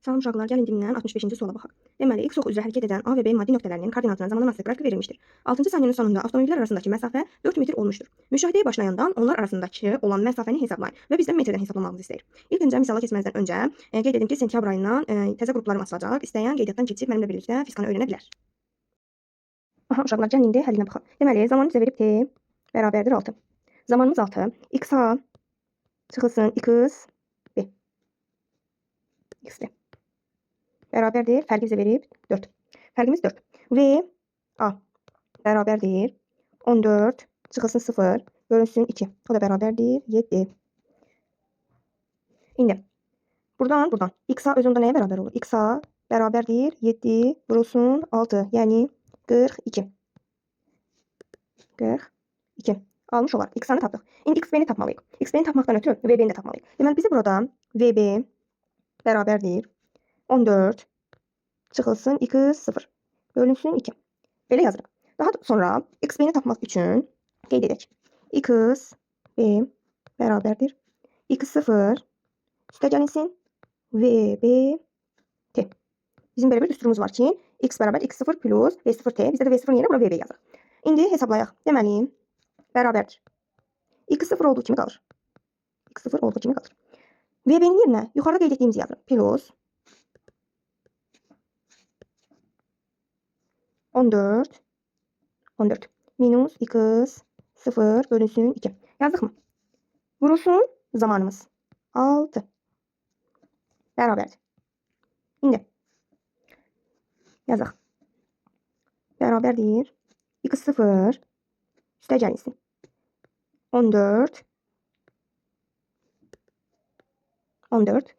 Salam uşaqlar, gəlin dindən 65-ci suala baxaq. Deməli, x oxu üzrə hərəkət edən A və B maddi nöqtələrinin koordinatına zamanlaması qrafiki verilmişdir. 6-cı saniyənin sonunda avtomobillər arasındakı məsafə 4 metr olmuşdur. Müşahidəyə başlayandan onlar arasındakı olan məsafəni hesablayın və bizdən metrdən hesablamağımızı istəyir. İlk öncə misala keçməzdən öncə qeyd edim ki, sentyabr ayından təzə qruplarım açılacaq. İstəyən qeydiyyatdan keçib mənimlə birlikdə fizkanı öyrənə bilər. Aha uşaqlar, gəlin indi həllinə baxaq. Deməli, zamanı bizə verib t bərabərdir 6. Zamanımız 6. X-a çıxılsın x b. X-dir. Bərabərdir. Fərqi bizə verib 4. Fərqimiz 4. V A bərabərdir 14 çıxılsın 0 bölünsün 2. O da bərabərdir 7. İndi buradan x-a özündə nəyə bərabər olur? X-a bərabərdir 7 vurulsun 6. Yəni 42. 42. Almış olaraq x-a-nı tapdıq. İndi x-b-ni tapmalıyıq. X-b-ni tapmaqdan ötürü v-b-ni də tapmalıyıq. Deməli bizə burada v-b bərabərdir 14 çıxılsın x0 bölünsün 2. Belə yazırıq. Daha sonra x-b-ni tapmaq üçün qeyd edək. x-b bərabərdir x0 üstə gəlinsin v-b-t. Bizim belə bir düsturumuz var ki, x bərabər x0 plus v0t. Bizdə də v0 yerinə bura v-b yazır. İndi hesablayaq. Deməli, bərabərdir. x0 olduğu kimi qalır. x0 olduğu kimi qalır. v-b-nin yerinə yuxarıda qeyd etdiyimizi yazırıq. Plus 14 minus x0 bölünsün 2. Yazdık mı? Vurulsun zamanımız 6. Bərabərdir. İndi yazaq. Bərabərdir. x0 üstə gəlinsin 14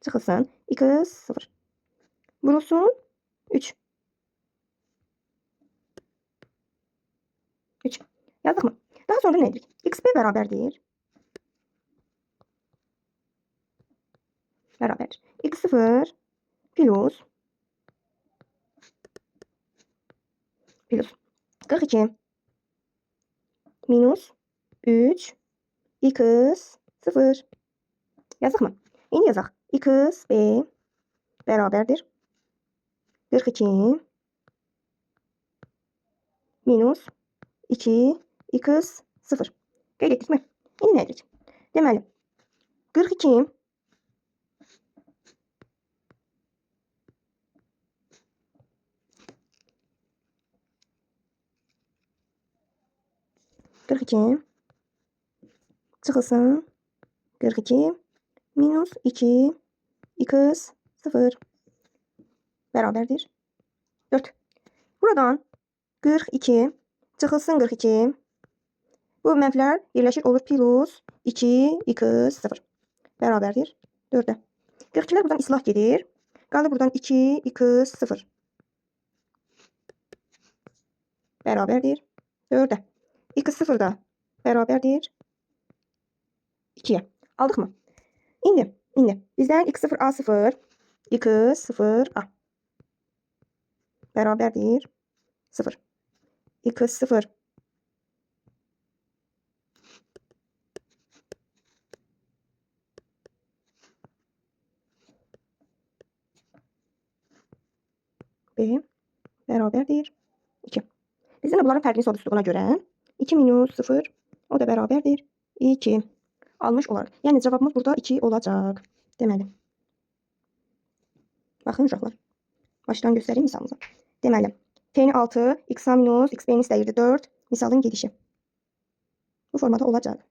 çıxılsın x0 vurulsun 3. Yazdık mı? Daha sonra nə edirik? xb bərabərdir. x0 plus 42 minus 3 x0. Yazdık mı? İndi yazaq. xb bərabərdir 42 minus 2 x0. Qeyd etdik mi? İndi nə edirik? Deməli, 42 çıxılsın 42 minus 2 x0 bərabərdir 4. Buradan 42 çıxılsın 42. Bu mənfilər birləşir olur plus 2 x0 bərabərdir 4-ə. 42-lər buradan islah gedir. Qalır buradan 2 x0 bərabərdir 4-ə. x0 da bərabərdir 2-yə. Aldıq mı? İndi bizdən x0a0 x0a bərabərdir 0. x0 b bərabərdir 2. Bizdən bunların fərqini soruşduğuna görə 2 minus 0 o da bərabərdir 2. Almış olarıq. Yəni cavabımız burada 2 olacaq. Deməli. Baxın uşaqlar. Başdan göstəreyim misalımıza. Deməli, t-ni 6, x-a minus, x-b-ni istəyirdi 4. Misalın gedişi. Bu formada olacaq.